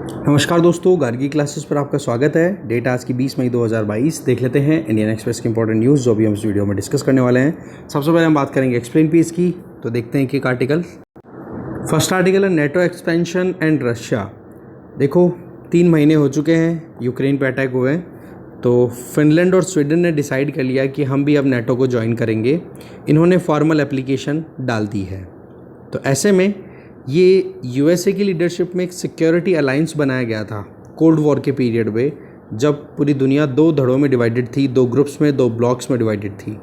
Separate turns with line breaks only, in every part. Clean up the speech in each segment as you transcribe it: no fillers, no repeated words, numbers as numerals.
नमस्कार दोस्तों, गार्गी क्लासेस पर आपका स्वागत है। डेट आज की 20 मई 2022। देख लेते हैं इंडियन एक्सप्रेस की इंपॉर्टेंट न्यूज़ जो भी हम इस वीडियो में डिस्कस करने वाले हैं। सबसे पहले हम बात करेंगे एक्सप्लेन पेज की। तो देखते हैं कि एक आर्टिकल, फर्स्ट आर्टिकल है नेटो एक्सपेंशन एंड रशिया। देखो 3 महीने हो चुके हैं यूक्रेन पे अटैक हुए हैं, तो फिनलैंड और स्वीडन ने डिसाइड कर लिया कि हम भी अब नेटो को ज्वाइन करेंगे। इन्होंने फॉर्मल एप्लीकेशन डाल दी है। तो ऐसे में ये यूएसए की लीडरशिप में एक सिक्योरिटी अलायंस बनाया गया था कोल्ड वॉर के पीरियड में, जब पूरी दुनिया 2 धड़ों में डिवाइडेड थी, 2 ग्रुप्स में, 2 ब्लॉक्स में डिवाइडेड थी,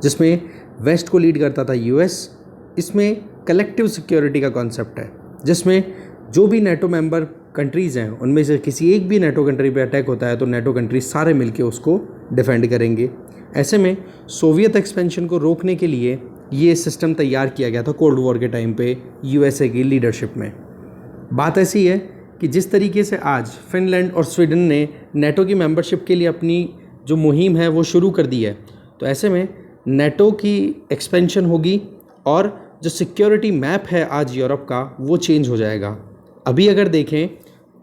जिसमें वेस्ट को लीड करता था यूएस। इसमें कलेक्टिव सिक्योरिटी का कॉन्सेप्ट है, जिसमें जो भी नेटो मेंबर कंट्रीज़ हैं उनमें से किसी एक भी नेटो कंट्री पे अटैक होता है तो नेटो कंट्रीज सारे मिलके उसको डिफेंड करेंगे। ऐसे में सोवियत एक्सपेंशन को रोकने के लिए ये सिस्टम तैयार किया गया था कोल्ड वॉर के टाइम पे यूएसए की लीडरशिप में। बात ऐसी है कि जिस तरीके से आज फिनलैंड और स्वीडन ने नेटो की मेंबरशिप के लिए अपनी जो मुहिम है वो शुरू कर दी है, तो ऐसे में नेटो की एक्सपेंशन होगी और जो सिक्योरिटी मैप है आज यूरोप का वो चेंज हो जाएगा। अभी अगर देखें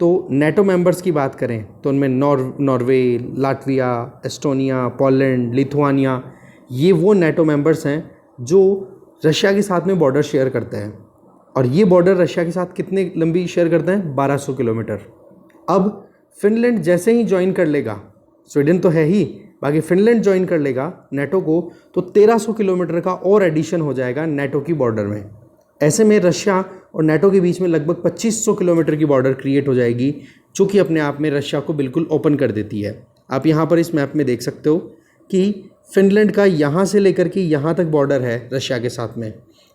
तो नेटो मेंबर्स की बात करें तो उनमें Norway, Latvia, Estonia, Poland, Lithuania, ये वो नेटो मेंबर्स हैं जो रशिया के साथ में बॉर्डर शेयर करते हैं। और ये बॉर्डर रशिया के साथ कितने लंबी शेयर करते हैं? 1200 किलोमीटर। अब फिनलैंड जैसे ही ज्वाइन कर लेगा, स्वीडन तो है ही, बाकी फिनलैंड ज्वाइन कर लेगा नेटो को, तो 1300 किलोमीटर का और एडिशन हो जाएगा नेटो की बॉर्डर में। ऐसे में रशिया और नेटो के बीच में लगभग 2500 किलोमीटर की बॉर्डर क्रिएट हो जाएगी, जो कि अपने आप में रशिया को बिल्कुल ओपन कर देती है। आप यहाँ पर इस मैप में देख सकते हो कि फिनलैंड का यहाँ से लेकर के यहाँ तक बॉर्डर है रशिया के साथ में,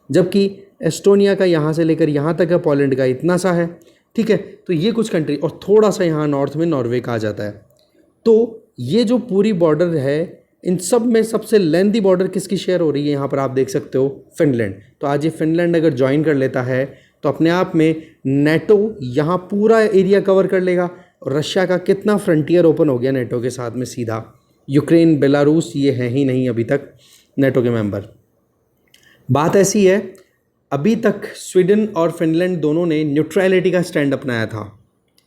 जबकि एस्टोनिया का यहाँ से लेकर यहाँ तक है, पोलैंड का इतना सा है। ठीक है, तो ये कुछ कंट्री, और थोड़ा सा यहाँ नॉर्थ में नॉर्वे का आ जाता है। तो ये जो पूरी बॉर्डर है, इन सब में सबसे लेंथी बॉर्डर किसकी शेयर हो रही है? यहाँ पर आप देख सकते हो फिनलैंड। तो आज ये फिनलैंड अगर ज्वाइन कर लेता है तो अपने आप में नेटो यहाँ पूरा एरिया कवर कर लेगा। और रशिया का कितना फ्रंटियर ओपन हो गया नेटो के साथ में सीधा। यूक्रेन, बेलारूस ये हैं ही नहीं अभी तक नेटो के मेंबर। बात ऐसी है, अभी तक स्वीडन और फिनलैंड दोनों ने न्यूट्रलिटी का स्टैंड अपनाया था।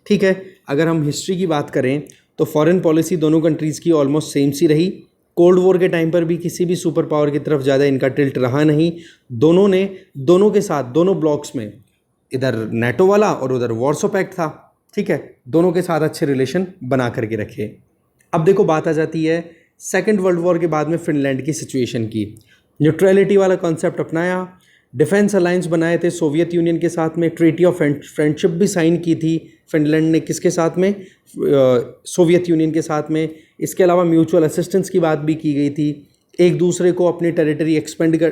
ठीक है, अगर हम हिस्ट्री की बात करें तो फॉरेन पॉलिसी दोनों कंट्रीज़ की ऑलमोस्ट सेम सी रही। कोल्ड वॉर के टाइम पर भी किसी भी सुपर पावर की तरफ ज़्यादा इनका टिल्ट रहा नहीं। दोनों ने दोनों के साथ, दोनों ब्लॉक्स में, इधर नेटो वाला और उधर वॉर्सो पैक्ट था। ठीक है, दोनों के साथ अच्छे रिलेशन बना करके रखे। अब देखो बात आ जाती है सेकेंड वर्ल्ड वॉर के बाद में फिनलैंड की सिचुएशन की। न्यूट्रलिटी वाला कॉन्सेप्ट अपनाया, डिफेंस अलायंस बनाए थे सोवियत यूनियन के साथ में, ट्रीटी ऑफ फ्रेंडशिप भी साइन की थी फिनलैंड ने, किसके साथ में? सोवियत यूनियन के साथ में। इसके अलावा म्यूचुअल असिस्टेंस की बात भी की गई थी, एक दूसरे को अपनी टेरिटरी एक्सपेंड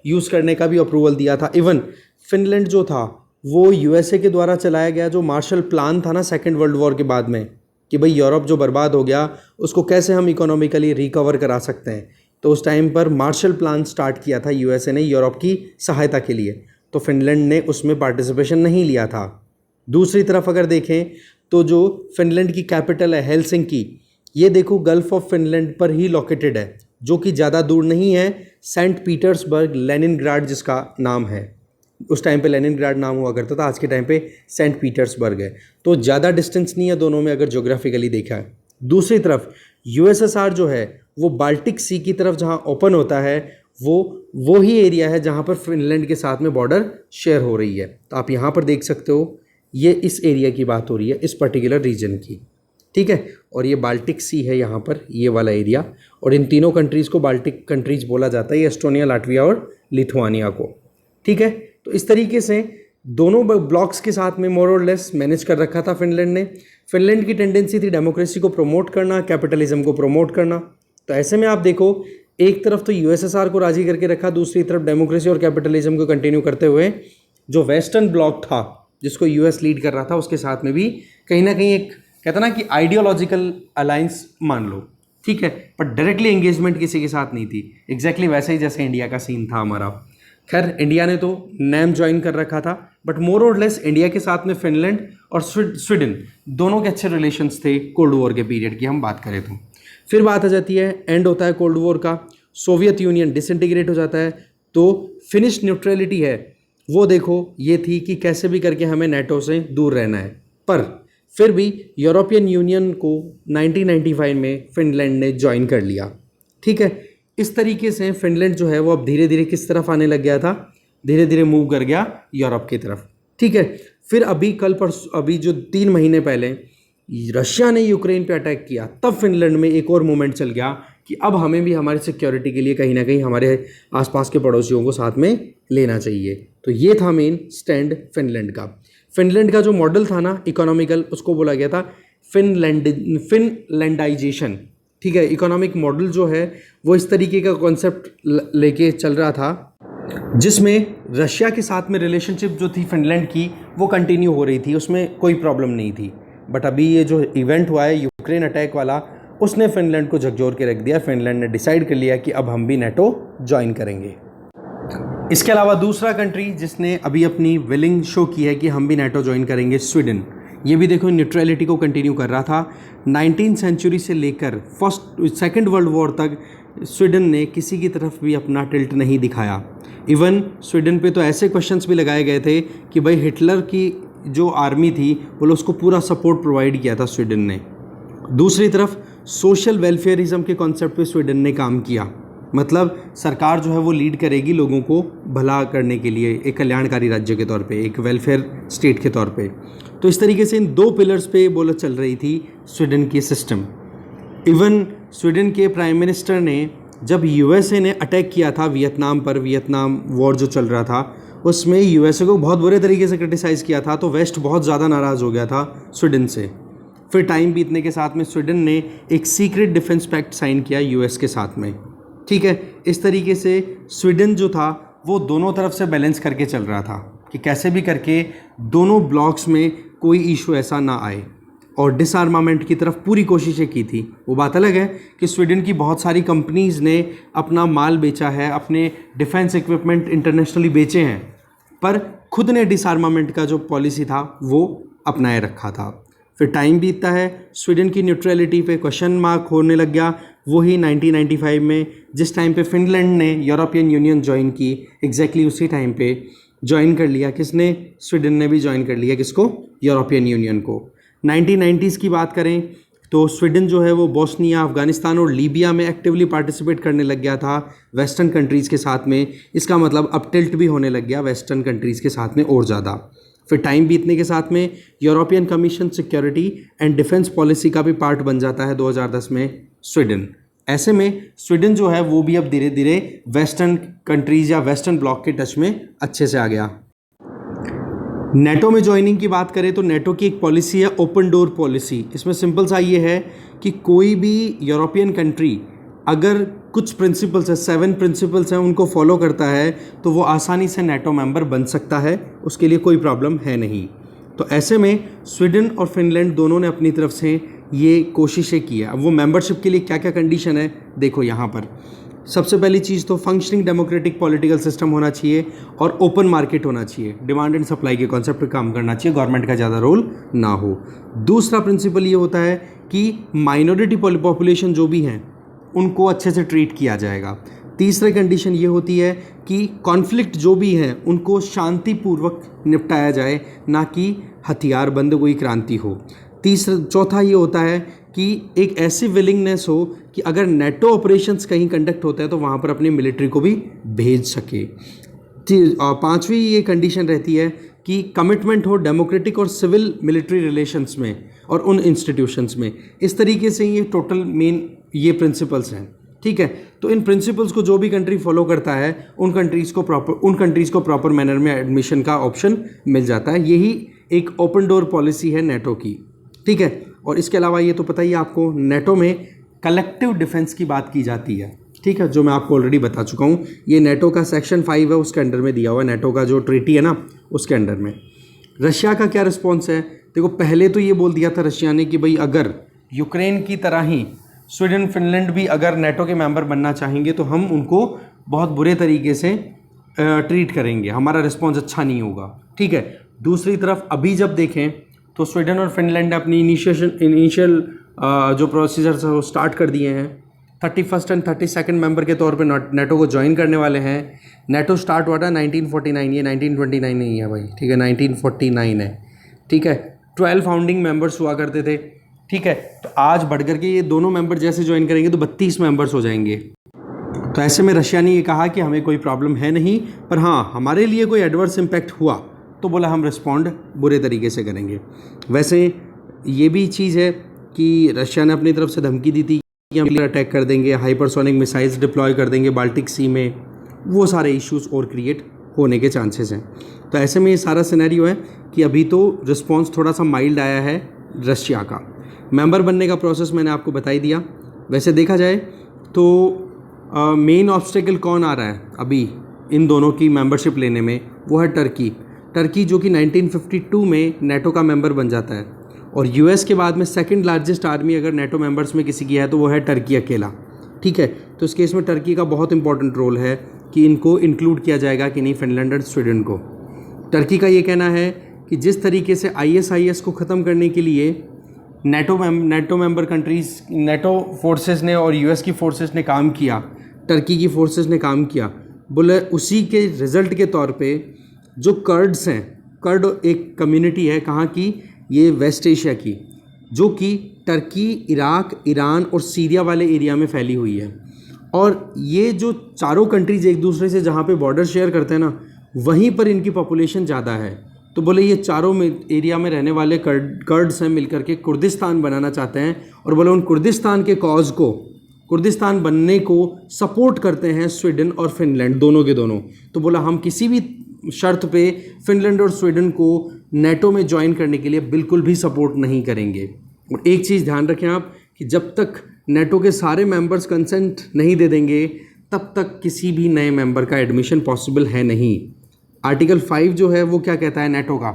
यूज़ करने का भी अप्रूवल दिया था। इवन फिनलैंड जो था वो यूएसए के द्वारा चलाया गया जो मार्शल प्लान था ना सेकेंड वर्ल्ड वॉर के बाद में, कि भाई यूरोप जो बर्बाद हो गया उसको कैसे हम इकोनॉमिकली रिकवर करा सकते हैं, तो उस टाइम पर मार्शल प्लान स्टार्ट किया था यूएसए ने यूरोप की सहायता के लिए। तो फिनलैंड ने उसमें पार्टिसिपेशन नहीं लिया था। दूसरी तरफ अगर देखें तो जो फिनलैंड की कैपिटल है हेलसिंकी, ये देखो गल्फ ऑफ फिनलैंड पर ही लोकेटेड है, जो कि ज़्यादा दूर नहीं है। सेंट पीटर्सबर्ग, लेनिनग्राड जिसका नाम है, उस टाइम पे लेनिनग्राड नाम हुआ करता था, आज के टाइम पे सेंट पीटर्सबर्ग है। तो ज़्यादा डिस्टेंस नहीं है दोनों में अगर ज्योग्राफिकली देखा है। दूसरी तरफ यूएसएसआर जो है वो बाल्टिक सी की तरफ जहाँ ओपन होता है, वो ही एरिया है जहाँ पर फिनलैंड के साथ में बॉर्डर शेयर हो रही है। तो आप यहाँ पर देख सकते हो, ये इस एरिया की बात हो रही है, इस पर्टिकुलर रीजन की। ठीक है, और ये बाल्टिक सी है यहाँ पर, ये वाला एरिया, और इन तीनों कंट्रीज़ को बाल्टिक कंट्रीज़ बोला जाता है, एस्टोनिया, लाटविया और लिथुआनिया को। ठीक है, तो इस तरीके से दोनों ब्लॉक्स के साथ में मोर और लेस मैनेज कर रखा था फिनलैंड ने। फिनलैंड की टेंडेंसी थी डेमोक्रेसी को प्रमोट करना, कैपिटलिज्म को प्रमोट करना। तो ऐसे में आप देखो, एक तरफ तो यूएसएसआर को राजी करके रखा, दूसरी तरफ डेमोक्रेसी और कैपिटलिज्म को कंटिन्यू करते हुए जो वेस्टर्न ब्लॉक था जिसको यूएस लीड कर रहा था, उसके साथ में भी कहीं ना कहीं एक कहता ना कि आइडियोलॉजिकल अलायंस मान लो। ठीक है, पर डायरेक्टली एंगेजमेंट किसी के साथ नहीं थी। एग्जैक्टली वैसे ही जैसे इंडिया का सीन था हमारा। खैर, इंडिया ने तो नैम ज्वाइन कर रखा था, बट मोर और लेस इंडिया के साथ में फिनलैंड और स्वीडन दोनों के अच्छे रिलेशंस थे कोल्ड वॉर के पीरियड की हम बात करें तो। फिर बात आ जाती है, एंड होता है कोल्ड वॉर का, सोवियत यूनियन डिसइंटीग्रेट हो जाता है, तो फिनिश न्यूट्रलिटी है वो देखो ये थी कि कैसे भी करके हमें नेटो से दूर रहना है। पर फिर भी यूरोपियन यूनियन को 1995 में फिनलैंड ने ज्वाइन कर लिया। ठीक है, इस तरीके से फिनलैंड जो है वो अब धीरे धीरे किस तरफ आने लग गया था, धीरे धीरे मूव कर गया यूरोप की तरफ। ठीक है, फिर अभी जो 3 महीने पहले रशिया ने यूक्रेन पे अटैक किया, तब फिनलैंड में एक और मूवमेंट चल गया कि अब हमें भी हमारी सिक्योरिटी के लिए कहीं ना कहीं हमारे आसपास के पड़ोसियों को साथ में लेना चाहिए। तो ये था मेन स्टैंड फिनलैंड का। फिनलैंड का जो मॉडल था ना इकोनॉमिकल, उसको बोला गया था फिनलैंडाइजेशन। ठीक है, इकोनॉमिक मॉडल जो है वो इस तरीके का कॉन्सेप्ट लेके चल रहा था जिसमें रशिया के साथ में रिलेशनशिप जो थी फिनलैंड की वो कंटिन्यू हो रही थी, उसमें कोई प्रॉब्लम नहीं थी। बट अभी ये जो इवेंट हुआ है यूक्रेन अटैक वाला, उसने फिनलैंड को झकझोर के रख दिया। फिनलैंड ने डिसाइड कर लिया कि अब हम भी नेटो ज्वाइन करेंगे। इसके अलावा दूसरा कंट्री जिसने अभी अपनी विलिंग शो की है कि हम भी नेटो ज्वाइन करेंगे, स्वीडन। ये भी देखो न्यूट्रलिटी को कंटिन्यू कर रहा था। 19वीं सेंचुरी से लेकर सेकेंड वर्ल्ड वॉर तक स्वीडन ने किसी की तरफ भी अपना टिल्ट नहीं दिखाया। इवन स्वीडन पे तो ऐसे क्वेश्चंस भी लगाए गए थे कि भाई हिटलर की जो आर्मी थी बोलो उसको पूरा सपोर्ट प्रोवाइड किया था स्वीडन ने। दूसरी तरफ सोशल वेलफेयरिज्म के कॉन्सेप्ट पे स्वीडन ने काम किया, मतलब सरकार जो है वो लीड करेगी लोगों को भला करने के लिए, एक कल्याणकारी राज्य के तौर पे, एक वेलफेयर स्टेट के तौर पे। तो इस तरीके से इन 2 पिलर्स पे बोला चल रही थी स्वीडन की सिस्टम। इवन स्वीडन के प्राइम मिनिस्टर ने जब यूएसए ने अटैक किया था वियतनाम पर, वियतनाम वॉर जो चल रहा था उसमें यूएसए को बहुत बुरे तरीके से क्रिटिसाइज़ किया था, तो वेस्ट बहुत ज़्यादा नाराज़ हो गया था स्वीडन से। फिर टाइम बीतने के साथ में स्वीडन ने एक सीक्रेट डिफेंस पैक्ट साइन किया यूएस के साथ में। ठीक है, इस तरीके से स्वीडन जो था वो दोनों तरफ से बैलेंस करके चल रहा था कि कैसे भी करके दोनों ब्लॉक्स में कोई इशू ऐसा ना आए, और डिसआर्मामेंट की तरफ पूरी कोशिशें की थी। वो बात अलग है कि स्वीडन की बहुत सारी कंपनीज़ ने अपना माल बेचा है, अपने डिफेंस इक्विपमेंट इंटरनेशनली बेचे हैं, पर खुद ने डिसआर्मामेंट का जो पॉलिसी था वो अपनाए रखा था। फिर टाइम बीतता है, स्वीडन की न्यूट्रलिटी पे क्वेश्चन मार्क होने लग गया। वही 1995 में जिस टाइम पे फिनलैंड ने यूरोपियन यूनियन ज्वाइन की, एग्जैक्टली उसी टाइम पे ज्वाइन कर लिया किसने, स्वीडन ने भी ज्वाइन कर लिया किसको, यूरोपियन यूनियन को। 1990s की बात करें तो स्वीडन जो है वो बोस्निया, अफगानिस्तान और लीबिया में एक्टिवली पार्टिसिपेट करने लग गया था वेस्टर्न कंट्रीज़ के साथ में। इसका मतलब अब टिल्ट भी होने लग गया वेस्टर्न कंट्रीज़ के साथ में और ज़्यादा। फिर टाइम बीतने के साथ में European commission security and defence policy का भी पार्ट बन जाता है 2010 में स्वीडन। ऐसे में स्वीडन जो है वो भी अब धीरे धीरे वेस्टर्न कंट्रीज़ या वेस्टर्न ब्लॉक के टच में अच्छे से आ गया। नेटो में ज्वाइनिंग की बात करें तो नेटो की एक पॉलिसी है ओपन डोर पॉलिसी। इसमें सिंपल सा ये है कि कोई भी यूरोपियन कंट्री अगर कुछ प्रिंसिपल्स है, 7 प्रिंसिपल्स हैं, उनको फॉलो करता है तो वो आसानी से नेटो मेंबर बन सकता है, उसके लिए कोई प्रॉब्लम है नहीं। तो ऐसे में स्वीडन और फिनलैंड दोनों ने अपनी तरफ से ये कोशिशें की है। अब वो मेंबरशिप के लिए क्या क्या कंडीशन है देखो यहाँ पर। सबसे पहली चीज़ तो फंक्शनिंग डेमोक्रेटिक पॉलिटिकल सिस्टम होना चाहिए और ओपन मार्केट होना चाहिए, डिमांड एंड सप्लाई के कॉन्सेप्ट पर काम करना चाहिए, गवर्नमेंट का ज़्यादा रोल ना हो। दूसरा प्रिंसिपल ये होता है कि माइनॉरिटी पॉपुलेशन जो भी हैं उनको अच्छे से ट्रीट किया जाएगा। तीसरी कंडीशन ये होती है कि कॉन्फ्लिक्ट जो भी हैं उनको शांतिपूर्वक निपटाया जाए, ना कि हथियारबंद कोई क्रांति हो। चौथा ये होता है कि एक ऐसी विलिंगनेस हो कि अगर नेटो ऑपरेशंस कहीं कंडक्ट होता है तो वहाँ पर अपनी मिलिट्री को भी भेज सके। पांचवी ये कंडीशन रहती है कि कमिटमेंट हो डेमोक्रेटिक और सिविल मिलिट्री रिलेशंस में और उन इंस्टीट्यूशंस में। इस तरीके से ये टोटल मेन ये प्रिंसिपल्स हैं। ठीक है, तो इन प्रिंसिपल्स को जो भी कंट्री फॉलो करता है उन कंट्रीज़ को प्रॉपर मैनर में एडमिशन का ऑप्शन मिल जाता है। यही एक ओपन डोर पॉलिसी है नेटो की। ठीक है, और इसके अलावा ये तो पता ही आपको नेटो में कलेक्टिव डिफेंस की बात की जाती है। ठीक है, जो मैं आपको ऑलरेडी बता चुका हूँ। ये नेटो का सेक्शन 5 है, उसके अंडर में दिया हुआ है, नेटो का जो ट्रीटी है ना उसके अंडर में। रशिया का क्या रिस्पॉन्स है देखो। पहले तो ये बोल दिया था रशिया ने कि भाई अगर यूक्रेन की तरह ही स्वीडन फिनलैंड भी अगर नेटो के मेंबर बनना चाहेंगे तो हम उनको बहुत बुरे तरीके से ट्रीट करेंगे, हमारा रिस्पॉन्स अच्छा नहीं होगा। ठीक है, दूसरी तरफ अभी जब देखें तो स्वीडन और फिनलैंड ने अपनी इनिशियल जो प्रोसीजर्स है वो स्टार्ट कर दिए हैं। 31st एंड 32nd मेंबर के तौर पे नेटो को ज्वाइन करने वाले हैं। नेटो स्टार्ट हुआ था 1949, ये 1929 नहीं है भाई, ठीक है 1949 है। ठीक है, 12 फाउंडिंग मेंबर्स हुआ करते थे, ठीक है। तो आज बढ़ करके ये दोनों मेंबर जैसे ज्वाइन करेंगे तो 32 मेंबर्स हो जाएंगे। तो ऐसे में रशिया ने ये कहा कि हमें कोई प्रॉब्लम है नहीं, पर हाँ हमारे लिए कोई एडवर्स इम्पैक्ट हुआ तो बोला हम रिस्पॉन्ड बुरे तरीके से करेंगे। वैसे ये भी चीज़ है कि रशिया ने अपनी तरफ से धमकी दी थी कि हम अटैक कर देंगे, हाइपरसोनिक मिसाइल्स डिप्लॉय कर देंगे बाल्टिक सी में, वो सारे इश्यूज और क्रिएट होने के चांसेस हैं। तो ऐसे में ये सारा सिनेरियो है कि अभी तो रिस्पॉन्स थोड़ा सा माइल्ड आया है रशिया का। मेंबर बनने का प्रोसेस मैंने आपको बता ही दिया। वैसे देखा जाए तो मेन ऑब्स्टेकल कौन आ रहा है अभी इन दोनों की मेंबरशिप लेने में, वो है टर्की जो कि 1952 में नेटो का मेंबर बन जाता है, और यूएस के बाद में सेकंड लार्जेस्ट आर्मी अगर नेटो मेंबर्स में किसी की है तो वो है टर्की अकेला, ठीक है। तो इस केस में टर्की का बहुत इंपॉर्टेंट रोल है कि इनको इंक्लूड किया जाएगा कि नहीं, फिनलैंड और स्वीडन को। टर्की का ये कहना है कि जिस तरीके से ISIS को ख़त्म करने के लिए NATO member countries, NATO forces ने और यूएस की फोर्सेस ने काम किया, टर्की की फोर्सेस ने काम किया, बोले उसी के रिज़ल्ट के तौर पे जो कर्ड्स हैं, कर्ड एक कम्युनिटी है कहाँ की, ये वेस्ट एशिया की, जो कि टर्की, इराक, ईरान और सीरिया वाले एरिया में फैली हुई है। और ये जो चारों कंट्रीज़ एक दूसरे से जहाँ पे बॉर्डर शेयर करते हैं ना, वहीं पर इनकी पॉपुलेशन ज़्यादा है। तो बोले ये चारों में एरिया में रहने वाले कर्ड्स हैं मिलकर के कुर्दिस्तान बनाना चाहते हैं, और बोले उन कुर्दिस्तान के कॉज को, कुर्दिस्तान बनने को सपोर्ट करते हैं स्वीडन और फिनलैंड, दोनों के दोनों। तो बोला हम किसी भी शर्त पे फिनलैंड और स्वीडन को नेटो में ज्वाइन करने के लिए बिल्कुल भी सपोर्ट नहीं करेंगे। और एक चीज़ ध्यान रखें आप कि जब तक नेटो के सारे मेंबर्स कंसेंट नहीं दे देंगे तब तक किसी भी नए मेंबर का एडमिशन पॉसिबल है नहीं। आर्टिकल 5 जो है वो क्या कहता है नेटो का,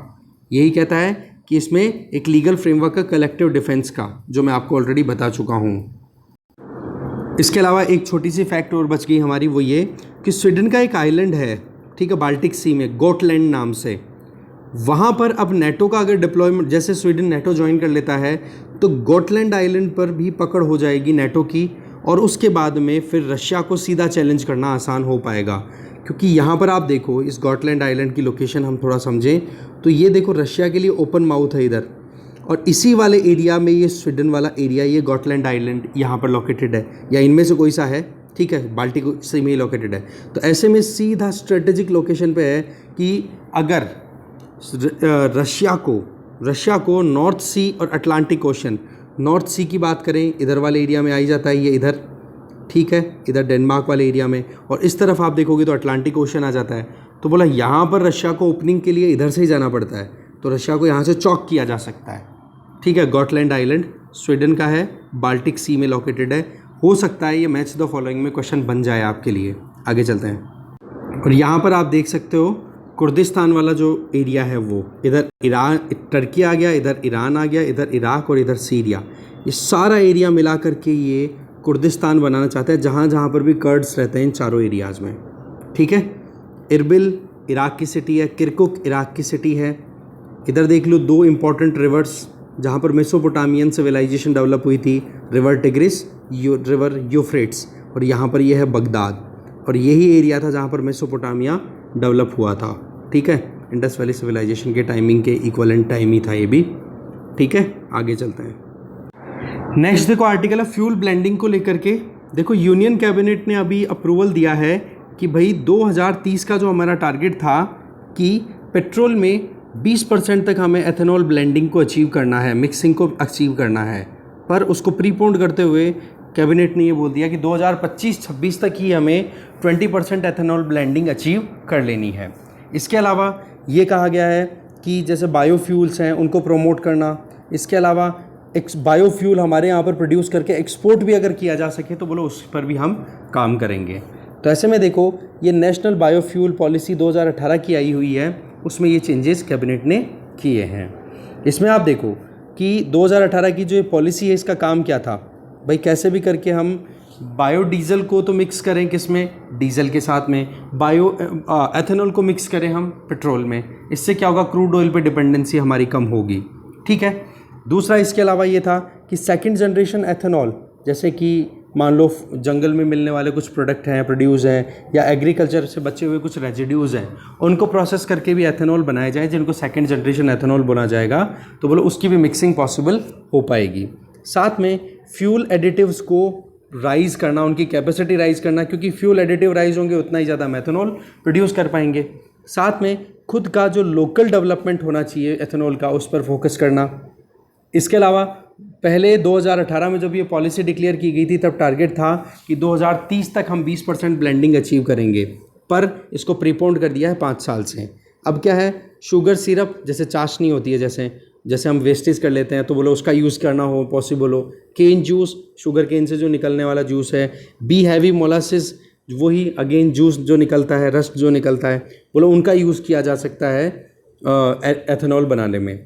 यही कहता है कि इसमें एक लीगल फ्रेमवर्क का कलेक्टिव डिफेंस का, जो मैं आपको ऑलरेडी बता चुका हूँ। इसके अलावा एक छोटी सी फैक्ट और बच गई हमारी, वो ये कि स्वीडन का एक आइलैंड है, ठीक है, बाल्टिक सी में, गोटलैंड नाम से। वहाँ पर अब नेटो का अगर डिप्लॉयमेंट, जैसे स्वीडन नेटो ज्वाइन कर लेता है तो गोटलैंड आइलैंड पर भी पकड़ हो जाएगी नेटो की, और उसके बाद में फिर रशिया को सीधा चैलेंज करना आसान हो पाएगा। क्योंकि यहाँ पर आप देखो इस गॉटलैंड आइलैंड की लोकेशन हम थोड़ा समझें तो ये देखो रशिया के लिए ओपन माउथ है इधर, और इसी वाले एरिया में ये स्वीडन वाला एरिया, ये गॉटलैंड आइलैंड यहाँ पर लोकेटेड है, या इनमें से कोई सा है, ठीक है, बाल्टिक सी में ही लोकेटेड है। तो ऐसे में सीधा स्ट्रेटेजिक लोकेशन पे है कि अगर रशिया को नॉर्थ सी और अटलांटिक ओशन, नॉर्थ सी की बात करें इधर वाले एरिया में आई जाता है ये इधर, ठीक है, इधर डेनमार्क वाले एरिया में, और इस तरफ आप देखोगे तो अटलांटिक ओशन आ जाता है। तो बोला यहाँ पर रशिया को ओपनिंग के लिए इधर से ही जाना पड़ता है, तो रशिया को यहाँ से चॉक किया जा सकता है, ठीक है। गॉटलैंड आइलैंड स्वीडन का है, बाल्टिक सी में लोकेटेड है। हो सकता है ये मैच द फॉलोइंग में क्वेश्चन बन जाए आपके लिए। आगे चलते हैं, और यहाँ पर आप देख सकते हो कुर्दिस्तान वाला जो एरिया है वो, इधर ईरान, टर्की आ गया, इधर ईरान आ गया, इधर इराक और इधर सीरिया, ये सारा एरिया मिला करके ये कुर्दिस्तान बनाना चाहते हैं, जहाँ जहाँ पर भी कर्ड्स रहते हैं इन चारों एरियाज़ में, ठीक है। इरबिल इराक की सिटी है, किरकुक इराक की सिटी है। इधर देख लो दो इंपॉर्टेंट रिवर्स जहाँ पर मेसोपोटामियन सिविलाइजेशन डेवलप हुई थी, रिवर टिग्रिस, रिवर यूफ्रेट्स, और यहाँ पर ये है बगदाद, और यही एरिया था जहाँ पर मेसोपोटामिया डेवलप हुआ था, ठीक है। इंडस वैली सिविलाइजेशन के टाइमिंग के इक्वलेंट टाइम ही था ये भी, ठीक है। आगे चलते हैं। नेक्स्ट देखो आर्टिकल है फ्यूल ब्लेंडिंग को लेकर के। देखो यूनियन कैबिनेट ने अभी अप्रूवल दिया है कि भाई 2030 का जो हमारा टारगेट था कि पेट्रोल में 20% तक हमें एथेनॉल ब्लेंडिंग को अचीव करना है, मिक्सिंग को अचीव करना है, पर उसको प्रीपोन्ड करते हुए कैबिनेट ने ये बोल दिया कि 2025-26 तक ही हमें 20% एथेनॉल ब्लेंडिंग अचीव कर लेनी है। इसके अलावा ये कहा गया है कि जैसे बायोफ्यूल्स हैं उनको प्रमोट करना, इसके अलावा बायोफ्यूल हमारे यहाँ पर प्रोड्यूस करके एक्सपोर्ट भी अगर किया जा सके तो बोलो उस पर भी हम काम करेंगे। तो ऐसे में देखो ये नेशनल बायोफ्यूल पॉलिसी 2018 की आई हुई है, उसमें ये चेंजेस कैबिनेट ने किए हैं। इसमें आप देखो कि 2018 की जो पॉलिसी है इसका काम क्या था, भाई कैसे भी करके हम बायोडीज़ल को तो मिक्स करें, किसमें, डीजल के साथ में, एथेनॉल को मिक्स करें हम पेट्रोल में, इससे क्या होगा, क्रूड ऑयल पे डिपेंडेंसी हमारी कम होगी, ठीक है। दूसरा इसके अलावा ये था कि सेकंड जनरेशन एथेनॉल, जैसे कि मान लो जंगल में मिलने वाले कुछ प्रोडक्ट हैं, प्रोड्यूस हैं, या एग्रीकल्चर से बचे हुए कुछ रेजिड्यूज़ हैं, उनको प्रोसेस करके भी एथेनॉल बनाया जाए, जिनको सेकंड जनरेशन एथेनॉल बोला जाएगा, तो बोलो उसकी भी मिक्सिंग पॉसिबल हो पाएगी। साथ में फ्यूल एडिटिव्स को राइज़ करना, उनकी कैपेसिटी राइज़ करना, क्योंकि फ्यूल एडिटिव राइज़ होंगे उतना ही ज़्यादा मेथनॉल प्रोड्यूस कर पाएंगे। साथ में खुद का जो लोकल डेवलपमेंट होना चाहिए एथेनॉल का, उस पर फोकस करना। इसके अलावा पहले 2018 में जब ये पॉलिसी डिक्लेयर की गई थी तब टारगेट था कि 2030 तक हम 20% ब्लेंडिंग अचीव करेंगे, पर इसको प्रीपोन्ड कर दिया है 5 साल से। अब क्या है, शुगर सिरप जैसे चाशनी होती है, जैसे हम वेस्टेज कर लेते हैं तो बोलो उसका यूज़ करना हो पॉसिबल हो। केन जूस, शुगर केन से जो निकलने वाला जूस है। बी हैवी मोलासिस, वही अगेन जूस जो निकलता है, रस्ट जो निकलता है, बोलो उनका यूज़ किया जा सकता है एथेनॉल बनाने में।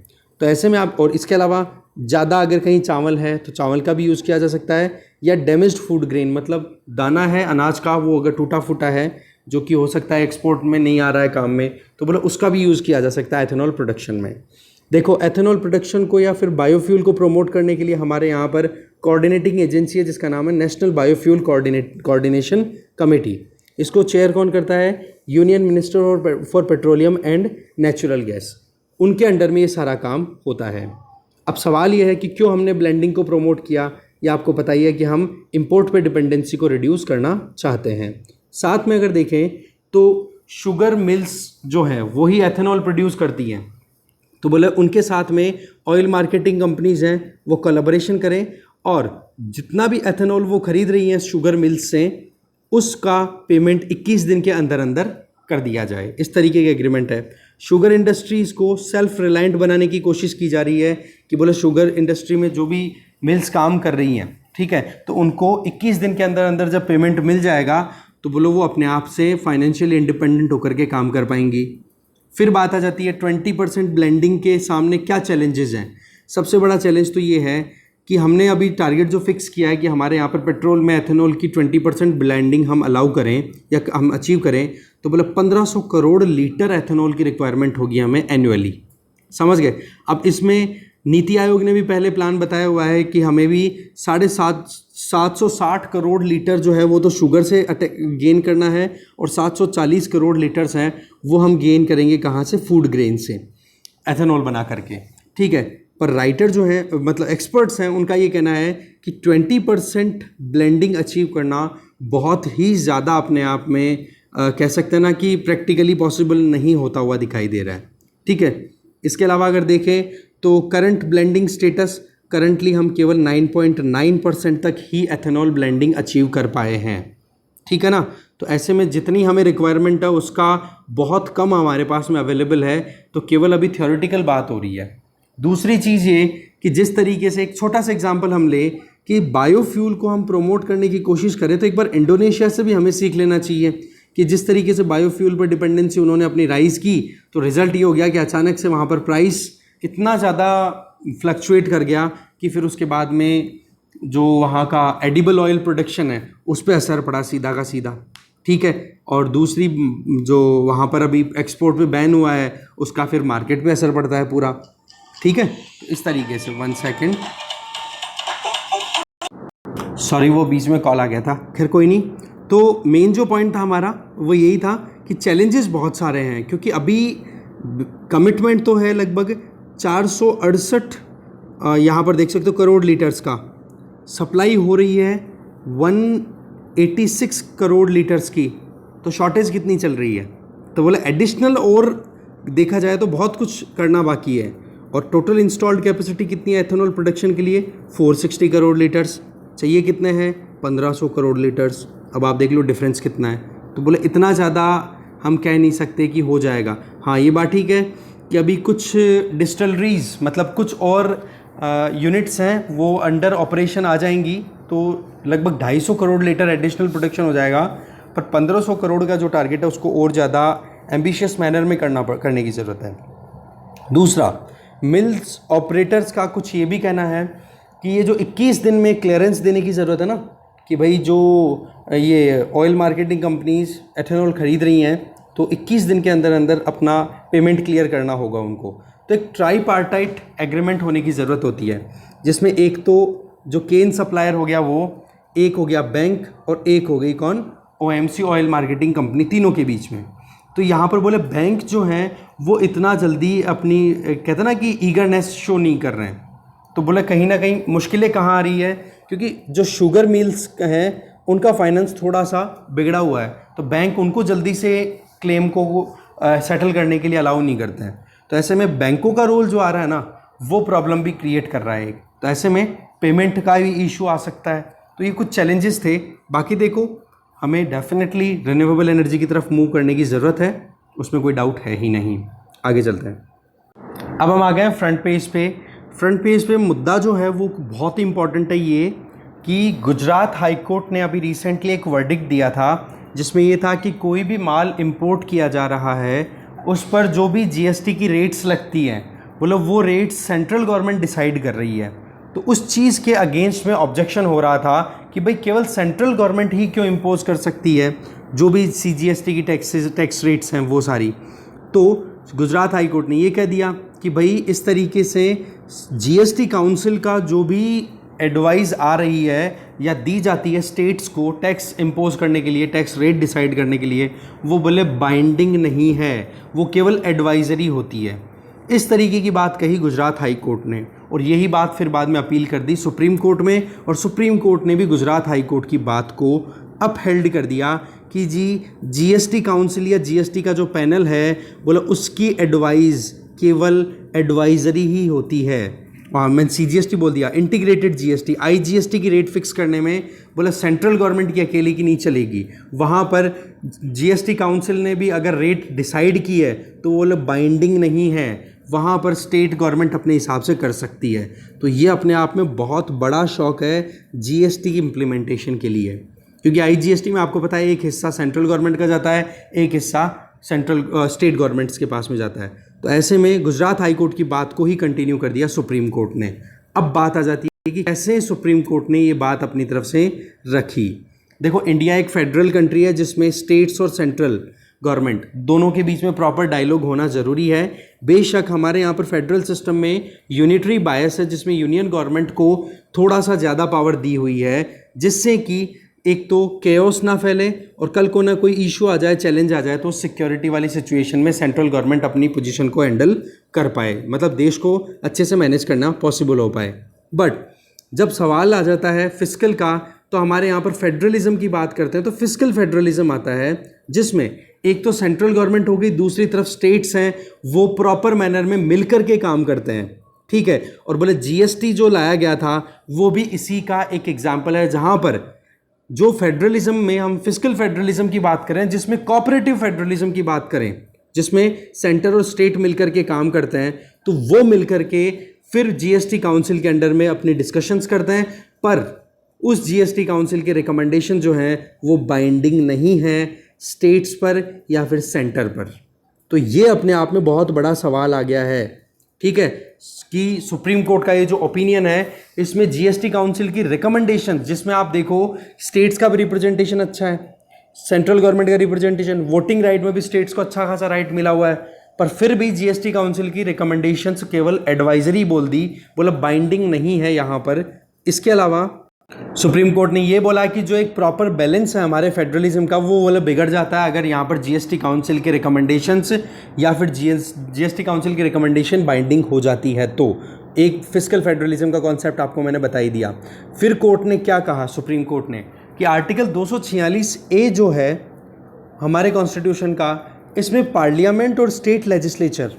तो ऐसे में आप, और इसके अलावा ज़्यादा अगर कहीं चावल है तो चावल का भी यूज़ किया जा सकता है, या डैमेज्ड फूड ग्रेन, मतलब दाना है अनाज का, वो अगर टूटा फूटा है जो कि हो सकता है एक्सपोर्ट में नहीं आ रहा है काम में, तो बोलो उसका भी यूज़ किया जा सकता है एथेनॉल प्रोडक्शन में। देखो, एथेनॉल प्रोडक्शन को या फिर बायोफ्यूल को प्रमोट करने के लिए हमारे यहाँ पर कोऑर्डिनेटिंग एजेंसी है जिसका नाम है नेशनल बायोफ्यूल कोऑर्डिनेशन कमेटी। इसको चेयर कौन करता है? Union minister for petroleum and natural gas. उनके अंडर में ये सारा काम होता है। अब सवाल ये है कि क्यों हमने ब्लेंडिंग को प्रमोट किया, या आपको पता ही है कि हम इंपोर्ट पे डिपेंडेंसी को रिड्यूस करना चाहते हैं। साथ में अगर देखें तो शुगर मिल्स जो हैं वही एथेनॉल प्रोड्यूस करती हैं, तो बोले उनके साथ में ऑयल मार्केटिंग कंपनीज हैं वो कोलैबोरेशन करें, और जितना भी एथेनॉल वो खरीद रही हैं शुगर मिल्स से, उसका पेमेंट 21 दिन के अंदर अंदर कर दिया जाए। इस तरीके के एग्रीमेंट है। शुगर इंडस्ट्रीज़ को सेल्फ रिलायंट बनाने की कोशिश की जा रही है कि बोले शुगर इंडस्ट्री में जो भी मिल्स काम कर रही हैं, ठीक है, तो उनको 21 दिन के अंदर अंदर जब पेमेंट मिल जाएगा तो बोलो वो अपने आप से फाइनेंशियली इंडिपेंडेंट होकर के काम कर पाएंगी। फिर बात आ जाती है 20% ब्लेंडिंग के सामने क्या चैलेंजेस हैं। सबसे बड़ा चैलेंज तो ये है कि हमने अभी टारगेट जो फिक्स किया है कि हमारे यहाँ पर पेट्रोल में एथेनॉल की 20% ब्लेंडिंग हम अलाउ करें या हम अचीव करें, तो बोले 1500 करोड़ लीटर एथेनॉल की रिक्वायरमेंट होगी हमें एनुअली। समझ गए? अब इसमें नीति आयोग ने भी पहले प्लान बताया हुआ है कि हमें भी 760 करोड़ लीटर जो है वो तो शुगर से गेन करना है, और 740 करोड़ लीटर्स हैं वो हम गेन करेंगे कहाँ से? फूड ग्रेन से एथेनॉल बना करके, ठीक है। पर राइटर जो हैं, मतलब एक्सपर्ट्स हैं, उनका ये कहना है कि 20% ब्लेंडिंग अचीव करना बहुत ही ज़्यादा अपने आप में कह सकते हैं ना कि प्रैक्टिकली पॉसिबल नहीं होता हुआ दिखाई दे रहा है, ठीक है। इसके अलावा अगर देखें तो करंट ब्लेंडिंग स्टेटस, करंटली हम केवल 9.9% तक ही एथेनॉल ब्लेंडिंग अचीव कर पाए हैं, ठीक है ना। तो ऐसे में जितनी हमें रिक्वायरमेंट है उसका बहुत कम हमारे पास में अवेलेबल है, तो केवल अभी थ्योरेटिकल बात हो रही है। दूसरी चीज़ ये कि जिस तरीके से, एक छोटा सा एग्जांपल हम ले कि बायोफ्यूल को हम प्रमोट करने की कोशिश करें, तो एक बार इंडोनेशिया से भी हमें सीख लेना चाहिए कि जिस तरीके से बायोफ्यूल पर डिपेंडेंसी उन्होंने अपनी राइज़ की, तो रिज़ल्ट ये हो गया कि अचानक से वहाँ पर प्राइस इतना ज़्यादा फ्लक्चुएट कर गया कि फिर उसके बाद में जो वहाँ का एडिबल ऑयल प्रोडक्शन है उस पर असर पड़ा सीधा का सीधा, ठीक है। और दूसरी जो वहाँ पर अभी एक्सपोर्ट पे बैन हुआ है उसका फिर मार्केट पे असर पड़ता है पूरा, ठीक है। तो इस तरीके से 1 सेकेंड, सॉरी वो बीच में कॉल आ गया था, खैर कोई नहीं। तो मेन जो पॉइंट था हमारा वो यही था कि चैलेंजेस बहुत सारे हैं, क्योंकि अभी कमिटमेंट तो है लगभग 468 यहाँ पर देख सकते हो करोड़ लीटर्स का, सप्लाई हो रही है 186 करोड़ लीटर्स की, तो शॉर्टेज कितनी चल रही है? तो बोले एडिशनल और देखा जाए तो बहुत कुछ करना बाकी है। और टोटल इंस्टॉल्ड कैपेसिटी कितनी है एथेनॉल प्रोडक्शन के लिए? 460 करोड़ लीटर्स। चाहिए कितने हैं? 1500 करोड़ लीटर्स। अब आप देख लो डिफरेंस कितना है। तो बोले इतना ज़्यादा हम कह नहीं सकते कि हो जाएगा। हाँ, ये बात ठीक है कि अभी कुछ डिस्टिलरीज, मतलब कुछ और यूनिट्स हैं वो अंडर ऑपरेशन आ जाएंगी, तो लगभग 250 करोड़ लीटर एडिशनल प्रोडक्शन हो जाएगा। पर 1500 करोड़ का जो टारगेट है उसको और ज़्यादा एम्बिशियस मैनर में करने की ज़रूरत है। दूसरा, मिल्स ऑपरेटर्स का कुछ ये भी कहना है कि ये जो 21 दिन में क्लियरेंस देने की ज़रूरत है ना, कि भाई जो ये ऑयल मार्केटिंग कंपनीज एथेनॉल ख़रीद रही हैं तो 21 दिन के अंदर अंदर अपना पेमेंट क्लियर करना होगा उनको। तो एक ट्राईपार्टाइट एग्रीमेंट होने की ज़रूरत होती है, जिसमें एक तो जो केन सप्लायर हो गया वो, एक हो गया बैंक और एक हो गई कौन, ओएमसी ऑयल मार्केटिंग कंपनी, तीनों के बीच में। तो यहाँ पर बोले बैंक जो हैं वो इतना जल्दी अपनी कहते ना कि ईगरनेस शो नहीं कर रहे हैं। तो बोले कहीं ना कहीं मुश्किलें कहाँ आ रही है, क्योंकि जो शुगर मिल्स हैं उनका फाइनेंस थोड़ा सा बिगड़ा हुआ है, तो बैंक उनको जल्दी से क्लेम को सेटल करने के लिए अलाउ नहीं करते हैं। तो ऐसे में बैंकों का रोल जो आ रहा है ना वो प्रॉब्लम भी क्रिएट कर रहा है। तो ऐसे में पेमेंट का भी इशू आ सकता है। तो ये कुछ चैलेंजेस थे। बाकी देखो हमें डेफिनेटली रिन्यूएबल एनर्जी की तरफ मूव करने की ज़रूरत है, उसमें कोई डाउट है ही नहीं। आगे चलते हैं। अब हम आ गए हैं फ्रंट पेज पे। फ्रंट पेज पे मुद्दा जो है वो बहुत ही इंपॉर्टेंट है ये कि गुजरात हाई कोर्ट ने अभी रिसेंटली एक वर्डिक्ट दिया था जिसमें ये था कि कोई भी माल इंपोर्ट किया जा रहा है उस पर जो भी जीएसटी की रेट्स लगती हैं मतलब वो रेट्स सेंट्रल गवर्नमेंट डिसाइड कर रही है। तो उस चीज़ के अगेंस्ट में ऑब्जेक्शन हो रहा था कि भाई केवल सेंट्रल गवर्नमेंट ही क्यों इम्पोज कर सकती है जो भी सीजीएसटी की टैक्स रेट्स हैं वो सारी। तो गुजरात हाई कोर्ट ने ये कह दिया कि भाई इस तरीके से जीएसटी काउंसिल का जो भी एडवाइस आ रही है या दी जाती है स्टेट्स को टैक्स इम्पोज करने के लिए, टैक्स रेट डिसाइड करने के लिए, वो बोले बाइंडिंग नहीं है, वो केवल एडवाइजरी होती है। इस तरीके की बात कही गुजरात हाई कोर्ट ने और यही बात फिर बाद में अपील कर दी सुप्रीम कोर्ट में और सुप्रीम कोर्ट ने भी गुजरात हाई कोर्ट की बात को अपहेल्ड कर दिया कि जी जीएसटी काउंसिल या जीएसटी का जो पैनल है बोला उसकी एडवाइस केवल एडवाइजरी ही होती है। मैंने सीजीएसटी बोल दिया, इंटीग्रेटेड जीएसटी, आईजीएसटी की रेट फिक्स करने में बोला सेंट्रल गवर्नमेंट की अकेले की नहीं चलेगी। वहाँ पर जीएसटी काउंसिल ने भी अगर रेट डिसाइड की है तो वो बाइंडिंग नहीं है, वहाँ पर स्टेट गवर्नमेंट अपने हिसाब से कर सकती है। तो ये अपने आप में बहुत बड़ा शौक है जीएसटी की इम्प्लीमेंटेशन के लिए, क्योंकि आईजीएसटी में आपको पता है एक हिस्सा सेंट्रल गवर्नमेंट का जाता है, एक हिस्सा स्टेट गवर्नमेंट्स के पास में जाता है। तो ऐसे में गुजरात हाई कोर्ट की बात को ही कंटिन्यू कर दिया सुप्रीम कोर्ट ने। अब बात आ जाती है कि कैसे सुप्रीम कोर्ट ने ये बात अपनी तरफ से रखी। देखो इंडिया एक फेडरल कंट्री है जिसमें स्टेट्स और सेंट्रल गवर्नमेंट दोनों के बीच में प्रॉपर डायलॉग होना ज़रूरी है। बेशक हमारे यहाँ पर फेडरल सिस्टम में यूनिटरी बायस है जिसमें यूनियन गवर्नमेंट को थोड़ा सा ज़्यादा पावर दी हुई है, जिससे कि एक तो केओस ना फैले और कल को ना कोई इशू आ जाए, चैलेंज आ जाए तो सिक्योरिटी वाली सिचुएशन में सेंट्रल गवर्नमेंट अपनी पोजीशन को हैंडल कर पाए, मतलब देश को अच्छे से मैनेज करना पॉसिबल हो पाए। बट जब सवाल आ जाता है फिस्कल का तो हमारे यहाँ पर फेडरलिज्म की बात करते हैं तो फिस्कल फेडरलिज्म आता है जिसमें एक तो सेंट्रल गवर्नमेंट हो गई, दूसरी तरफ स्टेट्स हैं वो प्रॉपर मैनर में मिलकर के काम करते हैं, ठीक है। और बोले जीएसटी जो लाया गया था वो भी इसी का एक एग्जाम्पल है, जहाँ पर जो फेडरलिज्म में हम फिस्कल फेडरलिज्म की बात करें, जिसमें कोऑपरेटिव फेडरलिज्म की बात करें, जिसमें सेंटर और स्टेट मिलकर के काम करते हैं, तो वो मिलकर के फिर जीएसटी काउंसिल के अंडर में अपनी डिस्कशंस करते हैं, पर उस जीएसटी काउंसिल के रिकमेंडेशन जो हैं वो बाइंडिंग नहीं है स्टेट्स पर या फिर सेंटर पर। तो ये अपने आप में बहुत बड़ा सवाल आ गया है, ठीक है, कि सुप्रीम कोर्ट का ये जो ओपिनियन है इसमें जीएसटी काउंसिल की रिकमेंडेशन, जिसमें आप देखो स्टेट्स का भी रिप्रेजेंटेशन अच्छा है, सेंट्रल गवर्नमेंट का रिप्रेजेंटेशन, वोटिंग राइट में भी स्टेट्स को अच्छा खासा राइट मिला हुआ है, पर फिर भी जीएसटी काउंसिल की रिकमेंडेशंस केवल एडवाइजरी बोल दी, बोला बाइंडिंग नहीं है यहाँ पर। इसके अलावा सुप्रीम कोर्ट ने ये बोला कि जो एक प्रॉपर बैलेंस है हमारे फेडरलिज्म का वो वाला बिगड़ जाता है अगर यहाँ पर जीएसटी काउंसिल के रिकमेंडेशंस या फिर जीएसटी काउंसिल की रिकमेंडेशन बाइंडिंग हो जाती है। तो एक फिस्कल फेडरलिज्म का कॉन्सेप्ट आपको मैंने बता ही दिया। फिर कोर्ट ने क्या कहा, सुप्रीम कोर्ट ने, कि आर्टिकल 246A जो है हमारे कॉन्स्टिट्यूशन का, इसमें पार्लियामेंट और स्टेट लेजिस्लेचर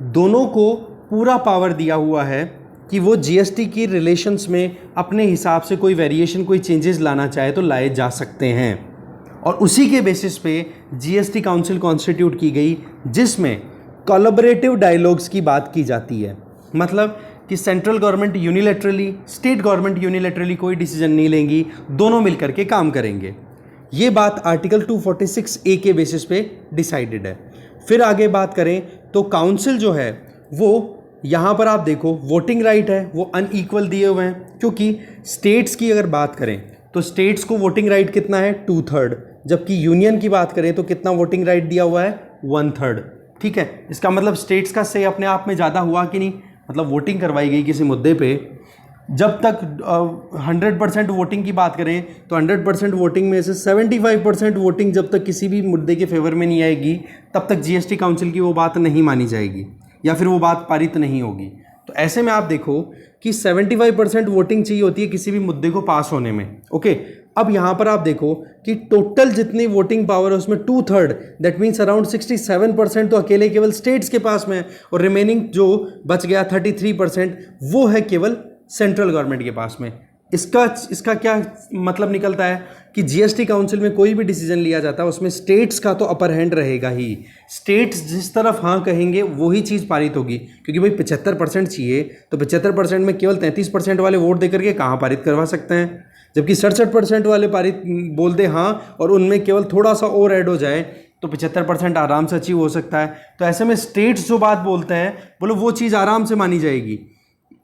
दोनों को पूरा पावर दिया हुआ है कि वो जीएसटी की रिलेशंस में अपने हिसाब से कोई वेरिएशन, कोई चेंजेस लाना चाहे तो लाए जा सकते हैं। और उसी के बेसिस पे जीएसटी काउंसिल कॉन्स्टिट्यूट की गई, जिसमें कोलैबोरेटिव डायलॉग्स की बात की जाती है। मतलब कि central government unilaterally, state government unilaterally कोई डिसीजन नहीं लेंगी, दोनों मिलकर के काम करेंगे। ये बात आर्टिकल 246A के बेसिस पे डिसाइडेड है। फिर आगे बात करें तो काउंसिल जो है वो, यहाँ पर आप देखो वोटिंग राइट है वो अनईक्वल दिए हुए हैं, क्योंकि स्टेट्स की अगर बात करें तो स्टेट्स को वोटिंग राइट कितना है 2/3, जबकि यूनियन की बात करें तो कितना वोटिंग राइट दिया हुआ है 1/3, ठीक है। इसका मतलब स्टेट्स का से अपने आप में ज़्यादा हुआ कि नहीं, मतलब वोटिंग करवाई गई किसी मुद्दे पे जब तक 100% वोटिंग की बात करें तो 100% वोटिंग में से 75% वोटिंग जब तक किसी भी मुद्दे के फेवर में नहीं आएगी तब तक जीएसटी काउंसिल की वो बात नहीं मानी जाएगी या फिर वो बात पारित नहीं होगी। तो ऐसे में आप देखो कि 75% वोटिंग चाहिए होती है किसी भी मुद्दे को पास होने में। ओके, अब यहाँ पर आप देखो कि टोटल जितनी वोटिंग पावर है उसमें 2/3 दैट मीन्स अराउंड 67% तो अकेले केवल स्टेट्स के पास में है और रिमेनिंग जो बच गया 33% वो है केवल सेंट्रल गवर्नमेंट के पास में। इसका क्या मतलब निकलता है कि जीएसटी काउंसिल में कोई भी डिसीजन लिया जाता है उसमें स्टेट्स का तो अपर हैंड रहेगा ही। स्टेट्स जिस तरफ हाँ कहेंगे वही चीज़ पारित होगी, क्योंकि भाई 75% चाहिए तो 75% में केवल 33% वाले वोट देकर के कहाँ पारित करवा सकते हैं, जबकि 67% वाले पारित बोल दे हाँ और उनमें केवल थोड़ा सा और ऐड हो जाए तो 75% आराम से अचीव हो सकता है। तो ऐसे में स्टेट्स जो बात बोलते हैं बोलो वो चीज़ आराम से मानी जाएगी।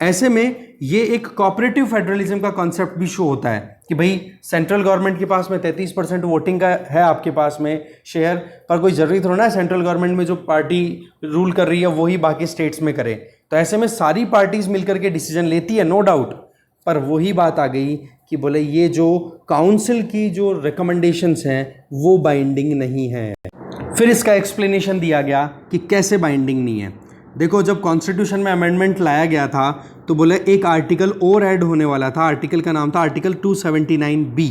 ऐसे में ये एक कोऑपरेटिव फेडरलिज्म का कॉन्सेप्ट भी शो होता है कि भाई सेंट्रल गवर्नमेंट के पास में 33% वोटिंग का है आपके पास में शेयर, पर कोई ज़रूरी थोड़ा ना है सेंट्रल गवर्नमेंट में जो पार्टी रूल कर रही है वही बाकी स्टेट्स में करे। तो ऐसे में सारी पार्टीज मिलकर के डिसीजन लेती है नो डाउट, पर वही बात आ गई कि बोले ये जो काउंसिल की जो रिकमेंडेशंस हैं वो बाइंडिंग नहीं है। फिर इसका एक्सप्लेनेशन दिया गया कि कैसे बाइंडिंग नहीं है। देखो, जब कॉन्स्टिट्यूशन में अमेंडमेंट लाया गया था तो बोले एक आर्टिकल और ऐड होने वाला था। आर्टिकल का नाम था आर्टिकल 279B।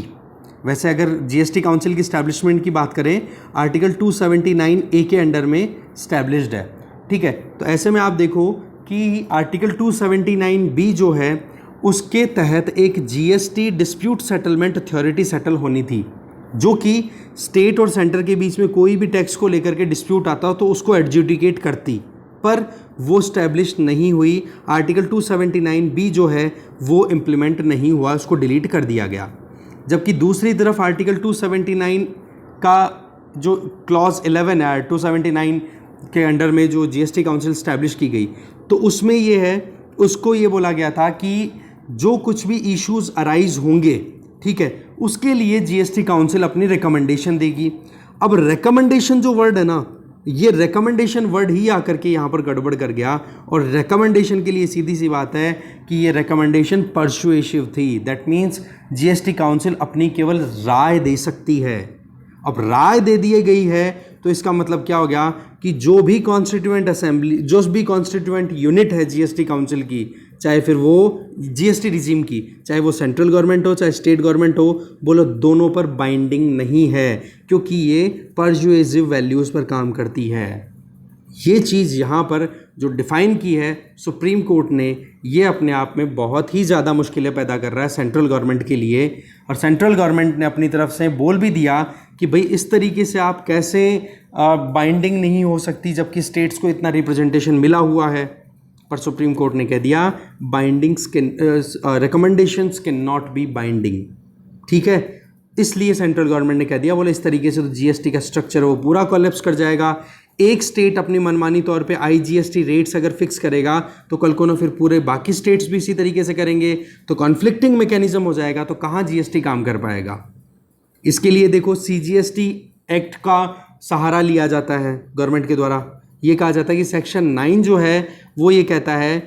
वैसे अगर जीएसटी काउंसिल की स्टैब्लिशमेंट की बात करें आर्टिकल 279A के अंडर में स्टैब्लिश्ड है, ठीक है। तो ऐसे में आप देखो कि आर्टिकल 279B जो है उसके तहत एक GST dispute settlement authority settle होनी थी, जो कि स्टेट और सेंटर के बीच में कोई भी टैक्स को लेकर के डिस्प्यूट आता हो तो उसको एडजुडिकेट करती, पर वो स्टैब्लिश नहीं हुई। आर्टिकल 279B जो है वो इम्प्लीमेंट नहीं हुआ, उसको डिलीट कर दिया गया। जबकि दूसरी तरफ आर्टिकल 279 का जो क्लॉज 11 है 279 के अंडर में जो जीएसटी काउंसिल स्टैब्लिश की गई तो उसमें ये है, उसको ये बोला गया था कि जो कुछ भी इश्यूज अराइज होंगे, ठीक है, उसके लिए जीएसटी काउंसिल अपनी रिकमेंडेशन देगी। अब रिकमेंडेशन जो वर्ड है ना, ये रिकमेंडेशन वर्ड ही आकर के यहाँ पर गड़बड़ कर गया और रिकमेंडेशन के लिए सीधी सी बात है कि ये रिकमेंडेशन परसुएसिव थी। दैट मीन्स जीएसटी काउंसिल अपनी केवल राय दे सकती है। अब राय दे दी गई है तो इसका मतलब क्या हो गया कि जो भी कॉन्स्टिट्यूएंट असेंबली, जो भी कॉन्स्टिट्यूएंट यूनिट है जीएसटी काउंसिल की, चाहे फिर वो जीएसटी रिजीम की, चाहे वो सेंट्रल गवर्नमेंट हो चाहे स्टेट गवर्नमेंट हो, बोलो दोनों पर बाइंडिंग नहीं है, क्योंकि ये परसुएसिव वैल्यूज़ पर काम करती है। ये चीज़ यहाँ पर जो डिफ़ाइन की है सुप्रीम कोर्ट ने, ये अपने आप में बहुत ही ज़्यादा मुश्किलें पैदा कर रहा है सेंट्रल गवर्नमेंट के लिए। और सेंट्रल गवर्नमेंट ने अपनी तरफ से बोल भी दिया कि भाई इस तरीके से आप कैसे बाइंडिंग नहीं हो सकती जबकि स्टेट्स को इतना रिप्रेजेंटेशन मिला हुआ है। पर सुप्रीम कोर्ट ने कह दिया bindings can recommendations can not be binding, ठीक है। इसलिए सेंट्रल गवर्नमेंट ने कह दिया बोले इस तरीके से तो जीएसटी का स्ट्रक्चर वो पूरा कोलैप्स कर जाएगा। एक स्टेट अपनी मनमानी तौर पे आईजीएसटी रेट्स अगर फिक्स करेगा तो कल को ना फिर पूरे बाकी स्टेट्स भी इसी तरीके से करेंगे तो कॉन्फ्लिक्टिंग मैकेनिज्म हो जाएगा, तो कहाँ जीएसटी काम कर पाएगा। इसके लिए देखो सीजीएसटी एक्ट का सहारा लिया जाता है गवर्नमेंट के द्वारा। ये कहा जाता है कि सेक्शन 9 जो है वो ये कहता है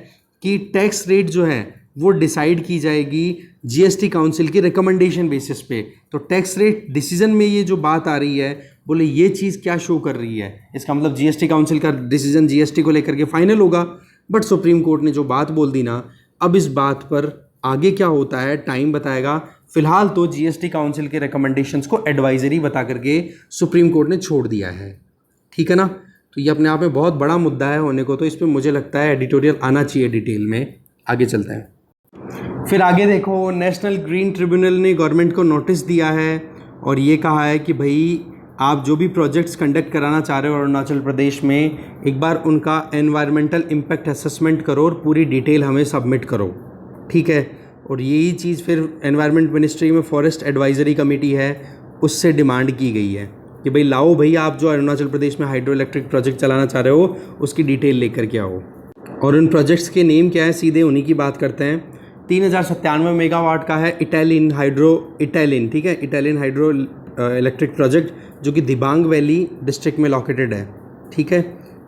कि टैक्स रेट जो है वो डिसाइड की जाएगी जीएसटी काउंसिल की रिकमेंडेशन बेसिस पे। तो टैक्स रेट डिसीजन में ये जो बात आ रही है, बोले ये चीज़ क्या शो कर रही है, इसका मतलब जीएसटी काउंसिल का डिसीजन जीएसटी को लेकर के फाइनल होगा। बट सुप्रीम कोर्ट ने जो बात बोल दी ना, अब इस बात पर आगे क्या होता है टाइम बताएगा। फिलहाल तो जीएसटी काउंसिल के रिकमेंडेशंस को एडवाइजरी बता करके सुप्रीम कोर्ट ने छोड़ दिया है, ठीक है ना। तो ये अपने आप में बहुत बड़ा मुद्दा है होने को, तो इस पर मुझे लगता है एडिटोरियल आना चाहिए डिटेल में। आगे चलते हैं। फिर आगे देखो, नेशनल ग्रीन ट्रिब्यूनल ने गवर्नमेंट को नोटिस दिया है और ये कहा है कि भाई आप जो भी प्रोजेक्ट्स कंडक्ट कराना चाह रहे हो अरुणाचल प्रदेश में, एक बार उनका एनवायरमेंटल इम्पैक्ट असेसमेंट करो और पूरी डिटेल हमें सबमिट करो, ठीक है। और यही चीज़ फिर एनवायरमेंट मिनिस्ट्री में फॉरेस्ट एडवाइजरी कमेटी है उससे डिमांड की गई है कि भाई लाओ भाई आप जो अरुणाचल प्रदेश में हाइड्रो इलेक्ट्रिक प्रोजेक्ट चलाना चाह रहे हो उसकी डिटेल लेकर के आओ। और उन प्रोजेक्ट्स के नेम क्या है, सीधे उन्हीं की बात करते हैं। 3097 मेगावाट का है इटैलियन हाइड्रो इलेक्ट्रिक प्रोजेक्ट जो कि दिबांग वैली डिस्ट्रिक्ट में लोकेटेड है, ठीक है।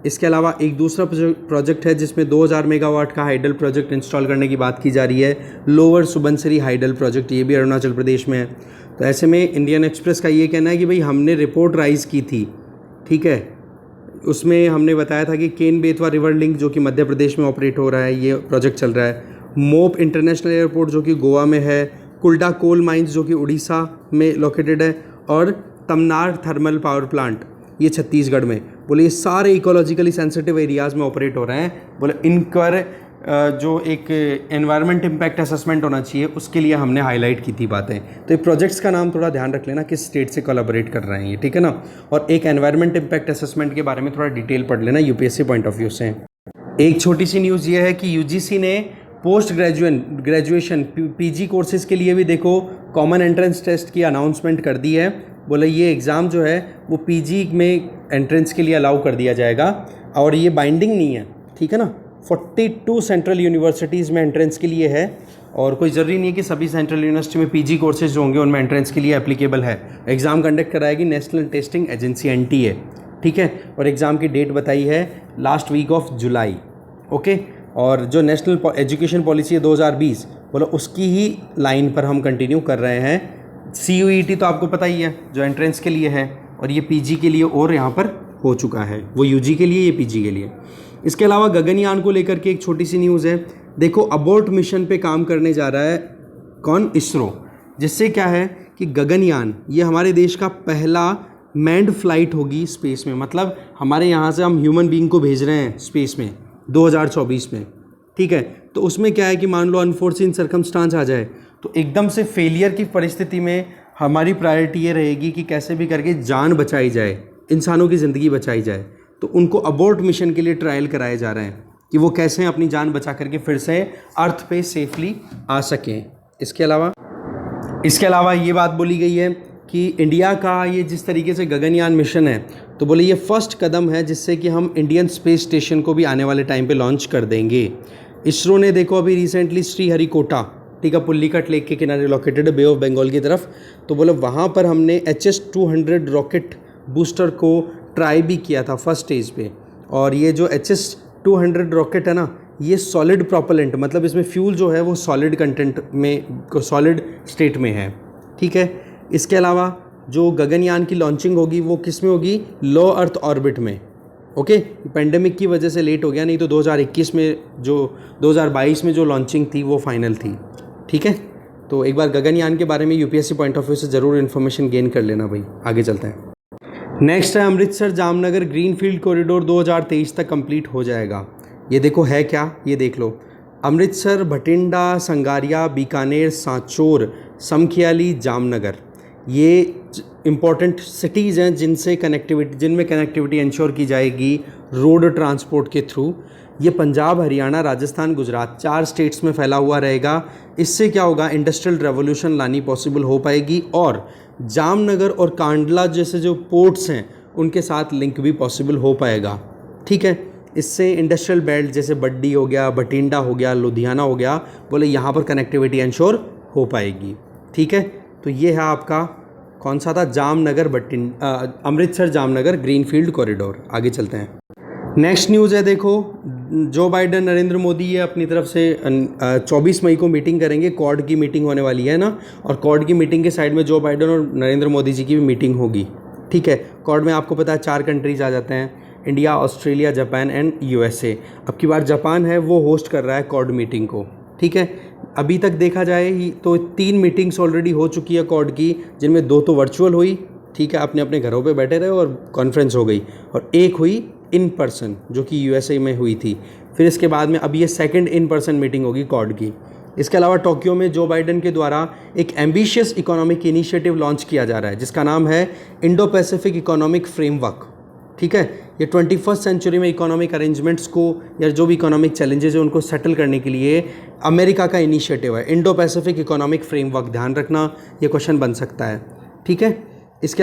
इसके अलावा एक दूसरा प्रोजेक्ट है जिसमें 2000 मेगावाट का हाइडल प्रोजेक्ट इंस्टॉल करने की बात की जा रही है, लोअर सुबनसिरी हाइडल प्रोजेक्ट, ये भी अरुणाचल प्रदेश में है। तो ऐसे में इंडियन एक्सप्रेस का ये कहना है कि भाई हमने रिपोर्ट राइज की थी, ठीक है, उसमें हमने बताया था कि केन बेतवा रिवर लिंक जो कि मध्य प्रदेश में ऑपरेट हो रहा है, ये प्रोजेक्ट चल रहा है। मोप इंटरनेशनल एयरपोर्ट जो कि गोवा में है, कुल्डा कोल माइंस जो कि उड़ीसा में लोकेटेड है, और तमनार थर्मल पावर प्लांट ये छत्तीसगढ़ में। बोले ये सारे इकोलॉजिकली सेंसिटिव एरियाज़ में ऑपरेट हो रहे हैं। बोले इन पर जो एक एनवायरनमेंट इम्पैक्ट असेसमेंट होना चाहिए उसके लिए हमने हाईलाइट की थी बातें। तो ये प्रोजेक्ट्स का नाम थोड़ा ध्यान रख लेना किस स्टेट से कोलैबोरेट कर रहे हैं ये, ठीक है ना। और एक एनवायरनमेंट इम्पैक्ट असेसमेंट के बारे में थोड़ा डिटेल पढ़ लेना यूपीएससी पॉइंट ऑफ व्यू से। एक छोटी सी न्यूज़ ये है कि यूजीसी ने पोस्ट ग्रेजुएशन पीजी कोर्सेज़ के लिए भी देखो कॉमन एंट्रेंस टेस्ट की अनाउंसमेंट कर दी है। बोले ये एग्ज़ाम जो है वो पीजी में एंट्रेंस के लिए अलाउ कर दिया जाएगा और ये बाइंडिंग नहीं है, ठीक है ना। 42 सेंट्रल यूनिवर्सिटीज़ में एंट्रेंस के लिए है और कोई ज़रूरी नहीं है कि सभी सेंट्रल यूनिवर्सिटी में पीजी कोर्सेज जो होंगे उनमें एंट्रेंस के लिए एप्लीकेबल है। एग्ज़ाम कंडक्ट कराएगी नेशनल टेस्टिंग एजेंसी एनटीए, ठीक है। और एग्ज़ाम की डेट बताई है last week of July, okay. और जो नेशनल एजुकेशन पॉलिसी है 2020, बोलो उसकी ही लाइन पर हम कंटिन्यू कर रहे हैं। CUET तो आपको पता ही है जो एंट्रेंस के लिए है, और ये पीजी के लिए और यहाँ पर हो चुका है, वो यूजी के लिए, ये पीजी के लिए। इसके अलावा गगनयान को लेकर के एक छोटी सी न्यूज़ है। देखो अबोर्ट मिशन पे काम करने जा रहा है कौन, इसरो, जिससे क्या है कि गगनयान ये हमारे देश का पहला मैन्ड फ्लाइट होगी स्पेस में। मतलब हमारे यहाँ से हम ह्यूमन बीइंग को भेज रहे हैं स्पेस में 2024 में, ठीक है। तो उसमें क्या है कि मान लो अनफोर्सिन सर्कमस्टांस आ जाए तो एकदम से फेलियर की परिस्थिति में हमारी प्रायोरिटी ये रहेगी कि कैसे भी करके जान बचाई जाए, इंसानों की ज़िंदगी बचाई जाए। तो उनको अबोर्ट मिशन के लिए ट्रायल कराए जा रहे हैं कि वो कैसे अपनी जान बचा करके फिर से अर्थ पे सेफली आ सकें। इसके अलावा ये बात बोली गई है कि इंडिया का ये जिस तरीके से गगनयान मिशन है, तो बोले ये फर्स्ट कदम है जिससे कि हम इंडियन स्पेस स्टेशन को भी आने वाले टाइम पे लॉन्च कर देंगे। इसरो ने देखो अभी रिसेंटली श्रीहरिकोटा, ठीक है, पुल्लिकट लेक के किनारे लोकेटेड है, बे ऑफ बंगाल की तरफ, तो बोले वहाँ पर हमने HS-200 रॉकेट बूस्टर को ट्राई भी किया था फर्स्ट स्टेज पे। और ये जो HS-200 रॉकेट है ना, ये सॉलिड प्रोपेलेंट, मतलब इसमें फ्यूल जो है वो सॉलिड कंटेंट में, सॉलिड स्टेट में है, ठीक है। इसके अलावा जो गगनयान की लॉन्चिंग होगी वो किस में होगी, लो अर्थ ऑर्बिट में, ओके। पेंडेमिक की वजह से लेट हो गया, नहीं तो 2021 में जो 2022 में जो लॉन्चिंग थी वो फाइनल थी, ठीक है। तो एक बार गगनयान के बारे में यूपीएससी पॉइंट ऑफ व्यू से ज़रूर इन्फॉर्मेशन गेन कर लेना भाई। आगे चलते हैं। नेक्स्ट है अमृतसर जामनगर ग्रीनफील्ड कॉरिडोर 2023 तक कंप्लीट हो जाएगा। ये देखो है क्या, ये देख लो, अमृतसर, भटिंडा, संगारिया, बीकानेर, सांचौर, समखियाली, जामनगर, ये इम्पॉर्टेंट सिटीज़ हैं जिनमें कनेक्टिविटी इंश्योर की जाएगी रोड ट्रांसपोर्ट के थ्रू। ये पंजाब, हरियाणा, राजस्थान, गुजरात 4 स्टेट्स में फैला हुआ रहेगा। इससे क्या होगा, इंडस्ट्रियल रेवोल्यूशन लानी पॉसिबल हो पाएगी और जामनगर और कांडला जैसे जो पोर्ट्स हैं उनके साथ लिंक भी पॉसिबल हो पाएगा, ठीक है। इससे इंडस्ट्रियल बेल्ट जैसे बड्डी हो गया, बठिंडा हो गया, लुधियाना हो गया, बोले यहाँ पर कनेक्टिविटी इंश्योर हो पाएगी, ठीक है। तो ये है आपका कौन सा था, अमृतसर जामनगर ग्रीनफील्ड कॉरिडोर। आगे चलते हैं। नेक्स्ट न्यूज़ है, देखो जो बाइडन, नरेंद्र मोदी ये अपनी तरफ से 24 मई को मीटिंग करेंगे, क्वाड की मीटिंग होने वाली है ना, और क्वाड की मीटिंग के साइड में जो बाइडन और नरेंद्र मोदी जी की भी मीटिंग होगी, ठीक है। क्वाड में आपको पता है 4 कंट्रीज आ जाते हैं, India, Australia, Japan and USA। अब की बार जापान है वो होस्ट कर रहा है क्वाड मीटिंग को, ठीक है। अभी तक देखा जाए तो 3 मीटिंग्स ऑलरेडी हो चुकी है क्वाड की, जिनमें 2 तो वर्चुअल हुई, ठीक है, अपने अपने घरों पे बैठे रहे और कॉन्फ्रेंस हो गई, और एक हुई इन पर्सन जो कि USA में हुई थी। फिर इसके बाद में अब ये सेकंड इन पर्सन मीटिंग होगी क्वाड की। इसके अलावा टोक्यो में जो बाइडन के द्वारा एक एम्बिशियस इकोनॉमिक इनिशिएटिव लॉन्च किया जा रहा है जिसका नाम है इंडो पैसिफिक इकोनॉमिक फ्रेमवर्क, ठीक है। ये 21st सेंचुरी में इकोनॉमिक अरेंजमेंट्स को या जो भी इकोनॉमिक चैलेंजेस है उनको सेटल करने के लिए अमेरिका का इनिशिएटिव है, इंडो पैसिफिक इकोनॉमिक फ्रेमवर्क। ध्यान रखना ये क्वेश्चन बन सकता है, ठीक है। इसके अलावा